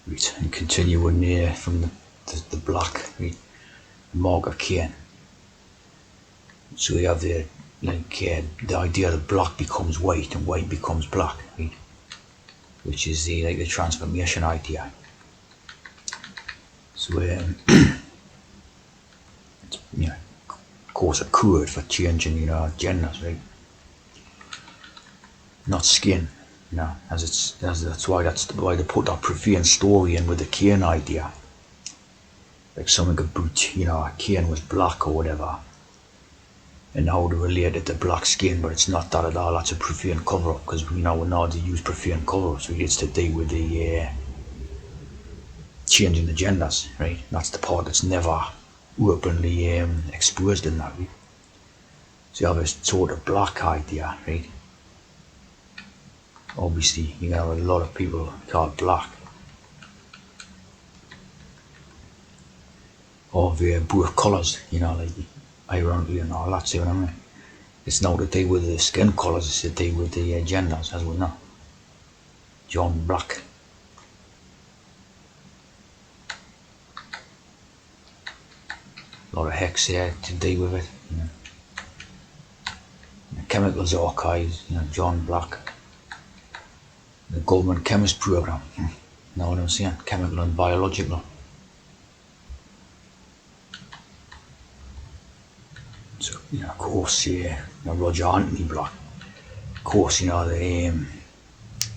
Right, and continuing from the black, right, mark of Cain. So we have the idea that black becomes white and white becomes black, right? Which is the transformation idea. So of course a code for changing genders, right? Not skin, that's why they put that prevalent story in with the Cain idea. Like something about Cain was black or whatever, and how to relate it to black skin, but it's not that at all. That's a prevalent cover-up, because we're not to use prevalent cover-ups. It's to do with the changing the genders, right? That's the part that's never openly exposed in that, right? So you have a sort of black idea, right? Obviously, you have a lot of people called black, of both colours, like ironically and all that. See what I mean? It's not to do with the skin colours; it's to do with the genders, as we know. John Black. A lot of hex here to do with it. The chemicals archives, John Black. The government chemist program. Know what I'm saying? Chemical and biological. So, of course, Roger Anthony Black. Of course, they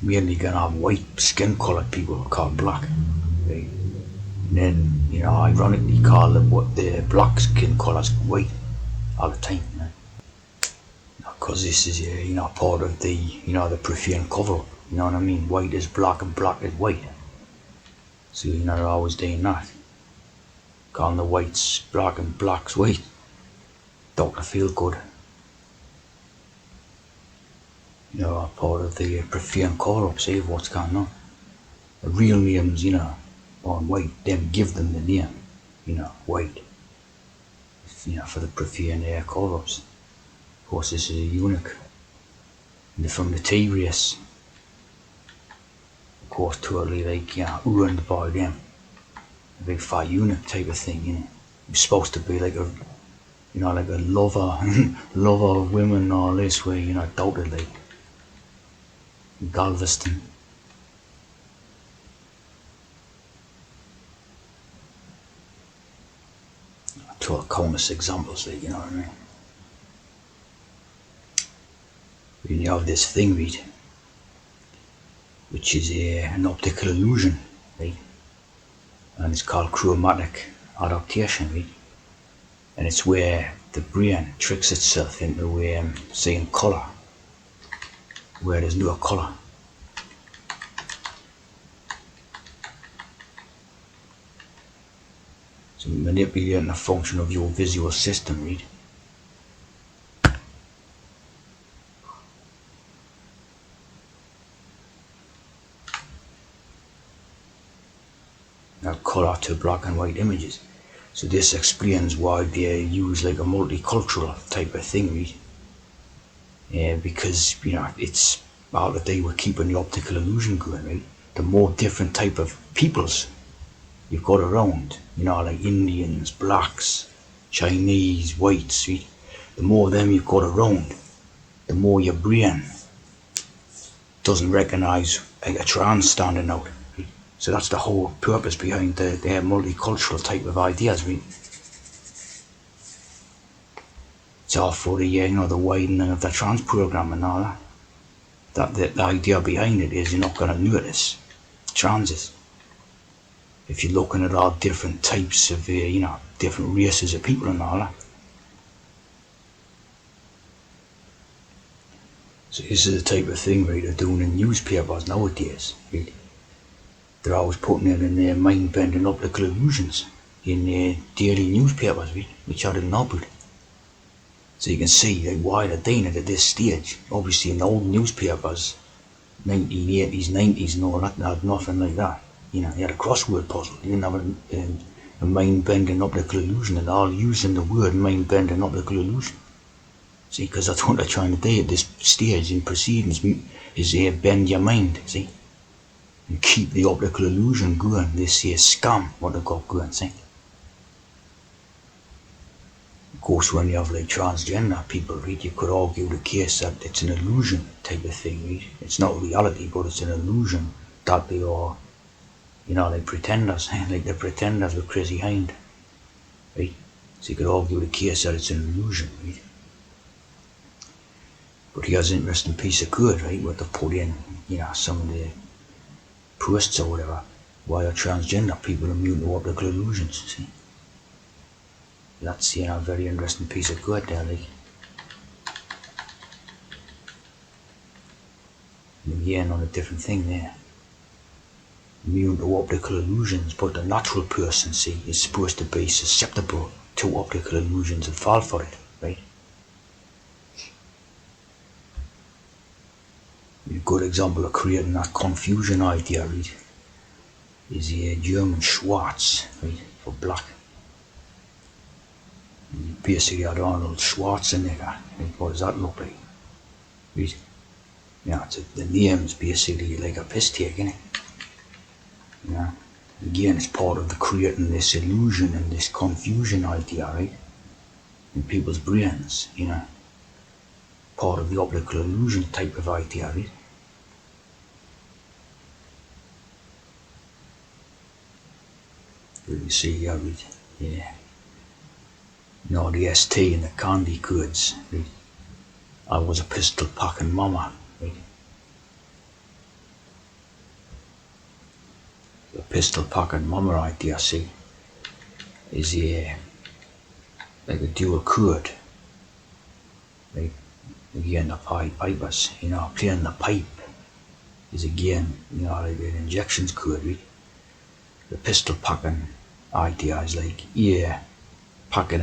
mainly gonna have white skin coloured people called black. Right? And then, ironically call the black skin colours white all the time. Because this is, part of the prevalent cover. You know what I mean? White is black and black is white. So, they're always doing that. Calling the whites black and blacks white. Dr. Feelgood. Part of the prevalent cover-up, see what's going on. The real names, on white, them give them the name, white. For the prevalent cover-ups. Of course, this is a eunuch. And from the T race. Of course, totally ruined by them. A big fat eunuch type of thing, He's supposed to be like a lover, lover of women and all this way, doubted like Galveston. To countless examples, you know what I mean? Then you have this thing, right, which is an optical illusion, right? And it's called chromatic adaptation, right? And it's where the brain tricks itself into seeing colour where there's no colour. So manipulating a function of your visual system, right? Now colour to black and white images. So this explains why they use like a multicultural type of thing, right? Because it's all that they were keeping the optical illusion going, right? The more different type of peoples you've got around, like Indians, blacks, Chinese, whites, right? The more of them you've got around, the more your brain doesn't recognise a trans standing out. So that's the whole purpose behind the multicultural type of ideas, right? It's all for the widening of the trans program and all that. The idea behind it is you're not going to notice transes if you're looking at all different types of, different races of people and all that. So this is the type of thing, right, they're doing in newspapers nowadays, right? They're always putting it in their mind-bending optical illusions in daily newspapers, right, which I didn't know about. So you can see why they're doing it at this stage. Obviously in the old newspapers, 1980s, 90s and all that, they had nothing like that. You had a crossword puzzle. You didn't have a mind-bending optical illusion at all, using the word mind-bending optical illusion. See, because that's what they're trying to do at this stage in proceedings, is bend your mind, see? You keep the optical illusion going. This here scam, what they got going, see? Of course, when you have like transgender people, right, you could argue the case that it's an illusion type of thing, right? It's not reality, but it's an illusion that they are, like pretenders, like the pretenders with Crazy Hind, right? So you could argue the case that it's an illusion, right? But here's an interesting piece of code, right, where they put in, some of the posts or whatever, why are transgender people immune to optical illusions, see? That's, a very interesting piece of code there, like. And again, on a different thing there. Immune to optical illusions, but the natural person, see, is supposed to be susceptible to optical illusions and fall for it, right? A good example of creating that confusion idea, right, is the German Schwarz, right, for black. Basically had Arnold Schwarzenegger, right? What does that look like? Right? The name's basically like a piss take, isn't it? Again, it's part of the creating this illusion and this confusion idea, right? In people's brains, part of the optical illusion type of idea, right? You see, right? Yeah. The ST and the candy codes, right? I was a pistol packing mama, right? The pistol packing mama idea, see, is like a dual code, right? Again, the Pied Pipers, playing the pipe is again, like an injections code, right? The pistol packing idea is like, packing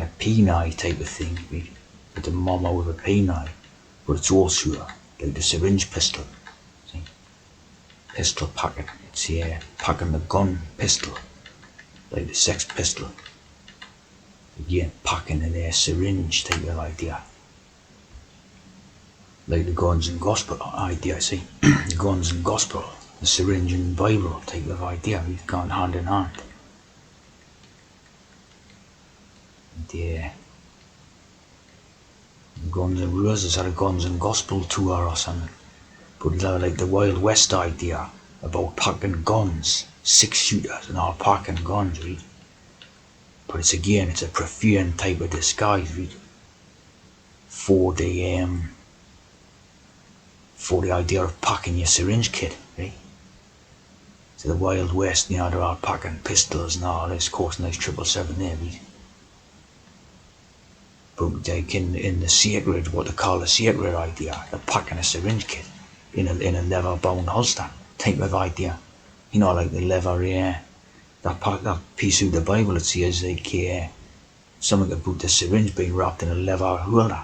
a peanut type of thing, right? With the mama with a peanut, but it's also like the syringe pistol, see? Pistol packing, it's packing the gun pistol, like the Sex Pistol. Again, packing in a syringe type of idea. Like the guns and gospel idea, see? Guns and gospel, the syringe and Bible type of idea, we've gone hand in hand. The Guns and Roses had a Guns and Gospel tour or something. But like the Wild West idea about packing guns, 6-shooters and all packing guns, right? But it's a profane type of disguise, right? For the idea of packing your syringe kit, right? So the Wild West, they're all packing pistols and all this, of course, nice 777 there, right? But like in the sacred, what they call the sacred idea, they're packing a syringe kit in a leather-bound holster type of idea. Like the leather, that piece of the Bible, it says like something about the syringe being wrapped in a leather holder,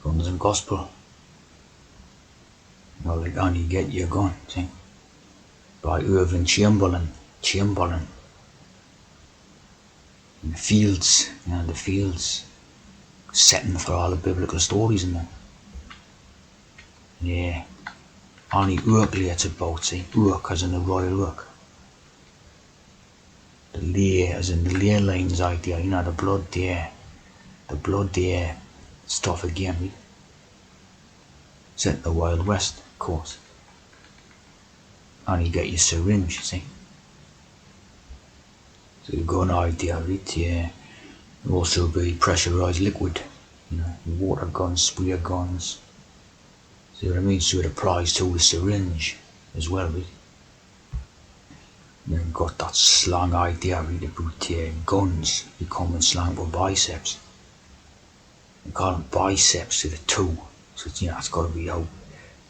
Guns and Gospel. Like on you get your gun, see? By Irving Chamberlain. In the fields, the fields, setting for all the biblical stories in them. Yeah. Only Urkley it's about, see? Urk as in the Royal Urk. The ley as in the ley lines idea, the blood there. The blood there stuff again, right? Set in the Wild West, of course. And you get your syringe, see? So the gun idea, right? Yeah. Also be pressurized liquid, water guns, sprayer guns. See what I mean? So it applies to the syringe as well, right? Then got that slang idea, right, about guns becoming slang for biceps. They call them biceps to the two. So it's got to be how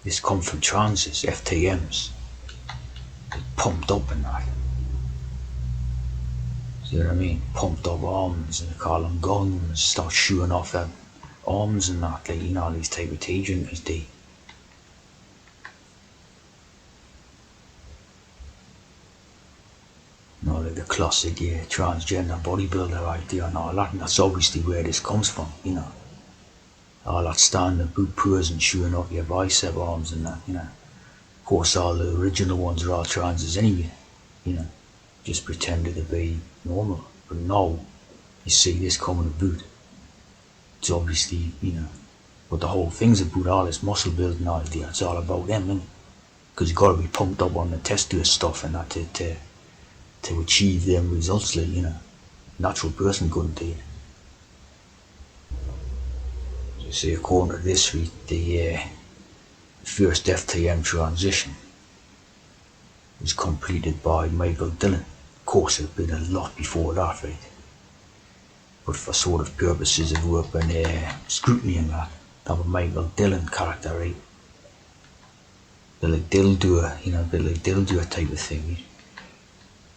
this come from trances, FTMs. They pumped up and that. See what I mean? Pumped up arms, and they call them guns, start shooting off their arms and that, like, all these type of tea drinkers do. Like the classic transgender bodybuilder idea and all that, and that's obviously where this comes from, all that standing boot pose and showing off your bicep arms and that, Of course, all the original ones are all transes anyway, you know, just pretended to be normal. But now, you see this coming about. It's obviously, but the whole thing's about all this muscle building idea. It's all about them, isn't it? Because you got to be pumped up on the testosterone stuff and that to achieve them results, like, natural person couldn't do it. You see, according to this, the first FTM transition was completed by Michael Dillon. Of course, it had been a lot before that, right? But for sort of purposes of open scrutiny and that was Michael Dillon character, right? Bit like Dildo, bit like Dildo type of thing, right?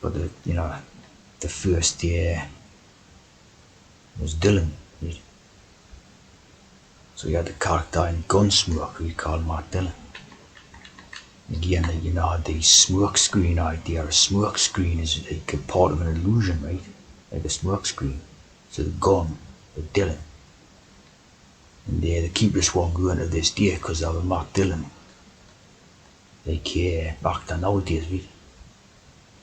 But the first was Dillon, right? So you had the character in Gunsmoke, we called Matt Dillon. Again, the smoke screen idea. A smoke screen is like a part of an illusion, right? Like a smoke screen. So the gun, the Dillon. And they keep this one going to this day because they have Matt Dillon. Like back then nowadays, right?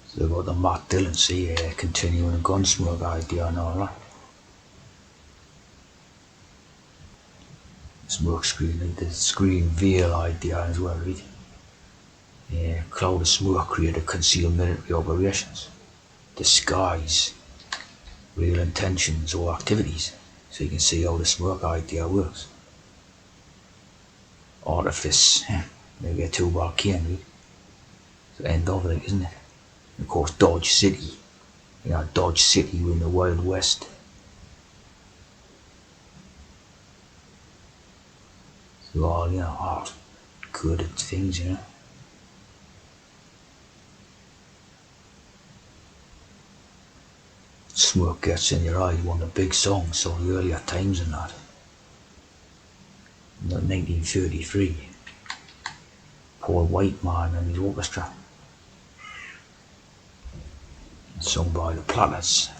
So they've got the Matt Dillon, see, continuing the Gunsmoke idea and all that. Smoke screen, like the screen veil idea as well, right? Cloud of smoke created concealed military operations, disguise real intentions or activities, so you can see how the smoke idea works. Artifice, maybe a two-bar can, right? It's the end of it, isn't it? And of course, Dodge City, Dodge City in the Wild West. So all, good things, Smoke Gets in Your Eyes, one of the big songs, so the earlier times and that. 1933. Paul Whiteman and his orchestra. Sung by the Platters.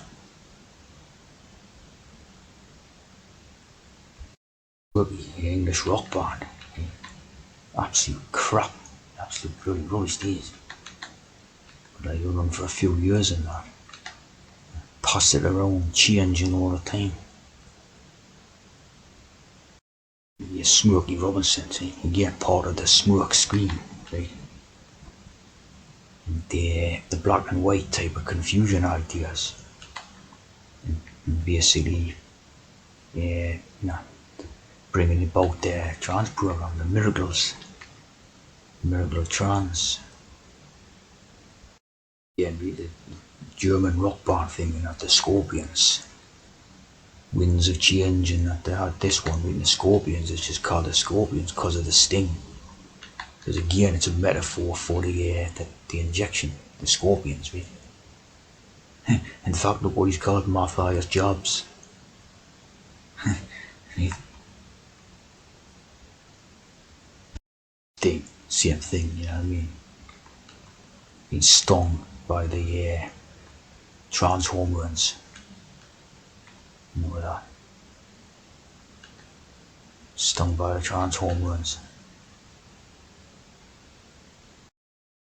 The English rock band. Absolute crap. Absolute bloody rubbish days. But they run for a few years in that. Pass it around, changing all the time. Yeah, Smokey Robinson, see, again part of the smoke screen, right? The black and white type of confusion ideas. And basically, bringing about the trans program, the miracles, miracle of trans. Yeah, the German rock band thing, the Scorpions. Winds of Change, and that they had this one with the Scorpions. It's just called the Scorpions because of the sting. Because again, it's a metaphor for the injection, the Scorpions, right? In fact, look what he's called Matthias Jobs. The same thing, you know what I mean? Being stung by the trans hormones. More of that. Stung by the trans hormones.